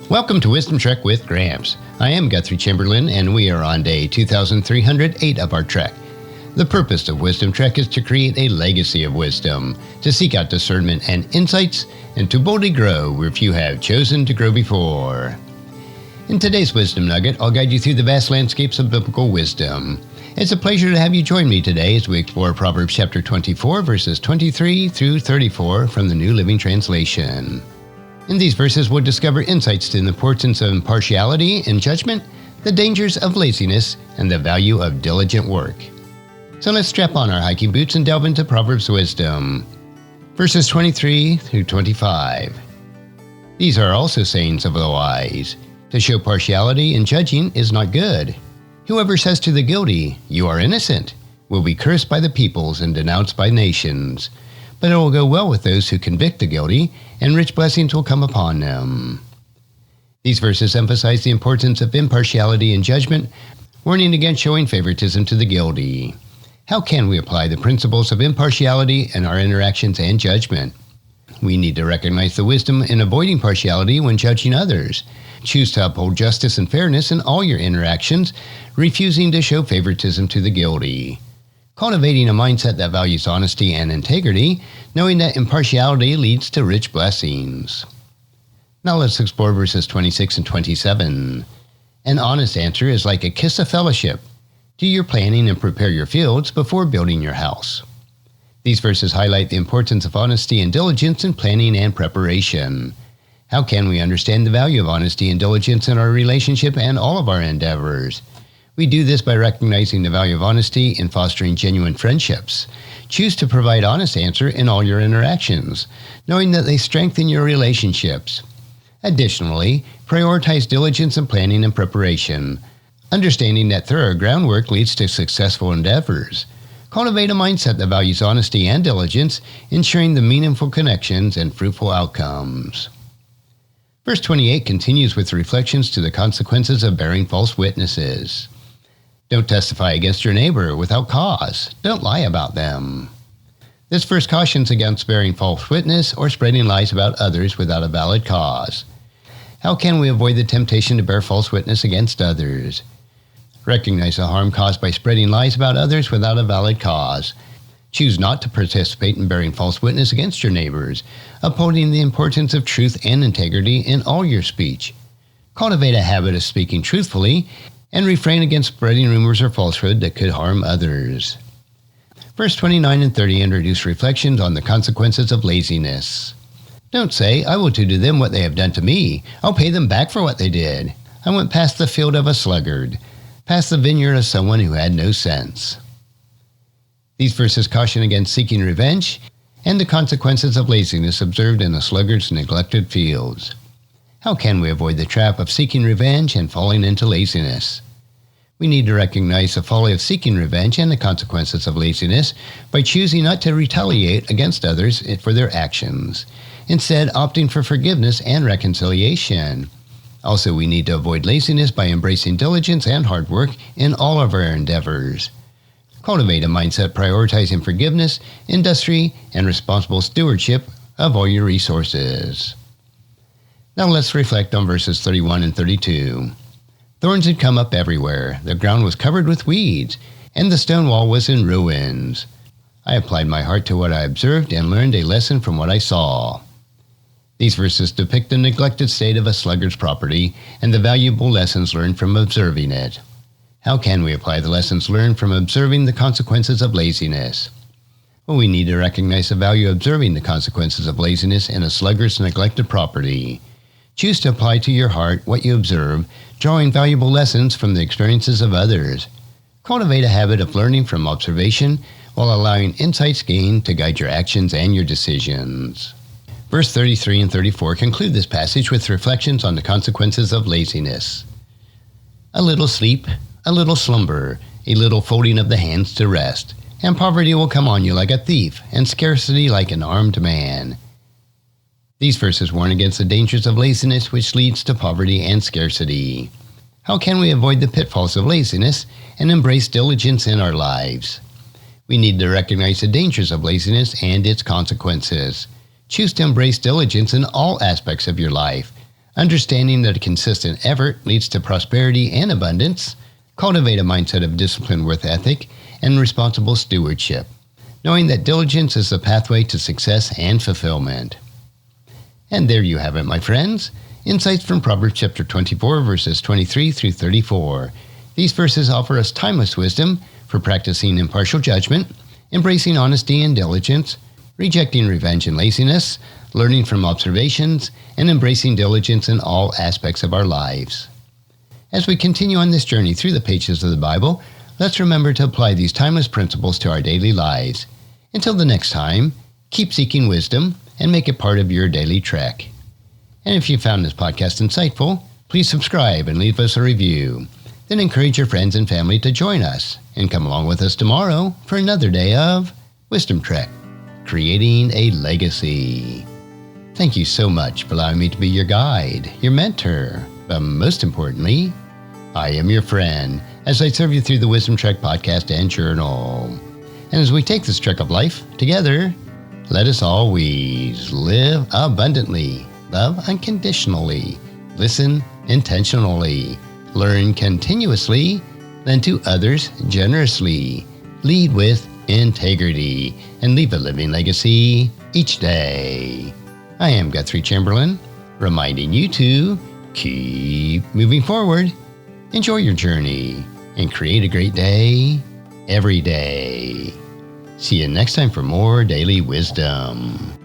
Welcome to Wisdom Trek with Gramps. I am Guthrie Chamberlain, and we are on day 2308 of our trek. The purpose of Wisdom Trek is to create a legacy of wisdom, to seek out discernment and insights, and to boldly grow where few have chosen to grow before. In today's Wisdom Nugget, I'll guide you through the vast landscapes of biblical wisdom. It's a pleasure to have you join me today as we explore Proverbs chapter 24, verses 23 through 34 from the New Living Translation. In these verses, we'll discover insights to the importance of impartiality and judgment, the dangers of laziness, and the value of diligent work. So let's strap on our hiking boots and delve into Proverbs wisdom. Verses 23 through 25. These are also sayings of the wise. To show partiality in judging is not good. Whoever says to the guilty, "You are innocent," will be cursed by the peoples and denounced by nations. But it will go well with those who convict the guilty, and rich blessings will come upon them. These verses emphasize the importance of impartiality in judgment, warning against showing favoritism to the guilty. How can we apply the principles of impartiality in our interactions and judgment? We need to recognize the wisdom in avoiding partiality when judging others. Choose to uphold justice and fairness in all your interactions, refusing to show favoritism to the guilty. Cultivating a mindset that values honesty and integrity, knowing that impartiality leads to rich blessings. Now let's explore verses 26 and 27. An honest answer is like a kiss of fellowship. Do your planning and prepare your fields before building your house. These verses highlight the importance of honesty and diligence in planning and preparation. How can we understand the value of honesty and diligence in our relationship and all of our endeavors? We do this by recognizing the value of honesty in fostering genuine friendships. Choose to provide honest answer in all your interactions, knowing that they strengthen your relationships. Additionally, prioritize diligence in planning and preparation, understanding that thorough groundwork leads to successful endeavors. Cultivate a mindset that values honesty and diligence, ensuring the meaningful connections and fruitful outcomes. Verse 28 continues with reflections to the consequences of bearing false witnesses. Don't testify against your neighbor without cause. Don't lie about them. This verse cautions against bearing false witness or spreading lies about others without a valid cause. How can we avoid the temptation to bear false witness against others? Recognize the harm caused by spreading lies about others without a valid cause. Choose not to participate in bearing false witness against your neighbors, upholding the importance of truth and integrity in all your speech. Cultivate a habit of speaking truthfully, and refrain against spreading rumors or falsehood that could harm others. Verse 29 and 30 introduce reflections on the consequences of laziness. Don't say, "I will do to them what they have done to me. I'll pay them back for what they did. I went past the field of a sluggard, past the vineyard of someone who had no sense." These verses caution against seeking revenge and the consequences of laziness observed in a sluggard's neglected fields. How can we avoid the trap of seeking revenge and falling into laziness? We need to recognize the folly of seeking revenge and the consequences of laziness by choosing not to retaliate against others for their actions, instead opting for forgiveness and reconciliation. Also, we need to avoid laziness by embracing diligence and hard work in all of our endeavors. Cultivate a mindset prioritizing forgiveness, industry, and responsible stewardship of all your resources. Now let's reflect on verses 31 and 32. Thorns had come up everywhere, the ground was covered with weeds, and the stone wall was in ruins. I applied my heart to what I observed and learned a lesson from what I saw. These verses depict the neglected state of a sluggard's property and the valuable lessons learned from observing it. How can we apply the lessons learned from observing the consequences of laziness? Well, we need to recognize the value of observing the consequences of laziness in a sluggard's neglected property. Choose to apply to your heart what you observe, drawing valuable lessons from the experiences of others. Cultivate a habit of learning from observation while allowing insights gained to guide your actions and your decisions. Verse 33 and 34 conclude this passage with reflections on the consequences of laziness. A little sleep, a little slumber, a little folding of the hands to rest, and poverty will come on you like a thief, and scarcity like an armed man. These verses warn against the dangers of laziness, which leads to poverty and scarcity. How can we avoid the pitfalls of laziness and embrace diligence in our lives? We need to recognize the dangers of laziness and its consequences. Choose to embrace diligence in all aspects of your life, Understanding that a consistent effort leads to prosperity and abundance. Cultivate a mindset of discipline, work ethic, and responsible stewardship, knowing that diligence is the pathway to success and fulfillment. And there you have it, my friends. Insights from Proverbs chapter 24, verses 23 through 34. These verses offer us timeless wisdom for practicing impartial judgment, embracing honesty and diligence, rejecting revenge and laziness, learning from observations, and embracing diligence in all aspects of our lives. As we continue on this journey through the pages of the Bible, let's remember to apply these timeless principles to our daily lives. Until the next time, keep seeking wisdom and make it part of your daily trek. And if you found this podcast insightful, please subscribe and leave us a review. Then encourage your friends and family to join us and come along with us tomorrow for another day of Wisdom Trek, creating a legacy. Thank you so much for allowing me to be your guide, your mentor, but most importantly, I am your friend as I serve you through the Wisdom Trek podcast and journal. And as we take this trek of life together, let us always live abundantly, love unconditionally, listen intentionally, learn continuously, lend to others generously, lead with integrity, and leave a living legacy each day. I am Guthrie Chamberlain, reminding you to keep moving forward, enjoy your journey, and create a great day every day. See you next time for more daily wisdom.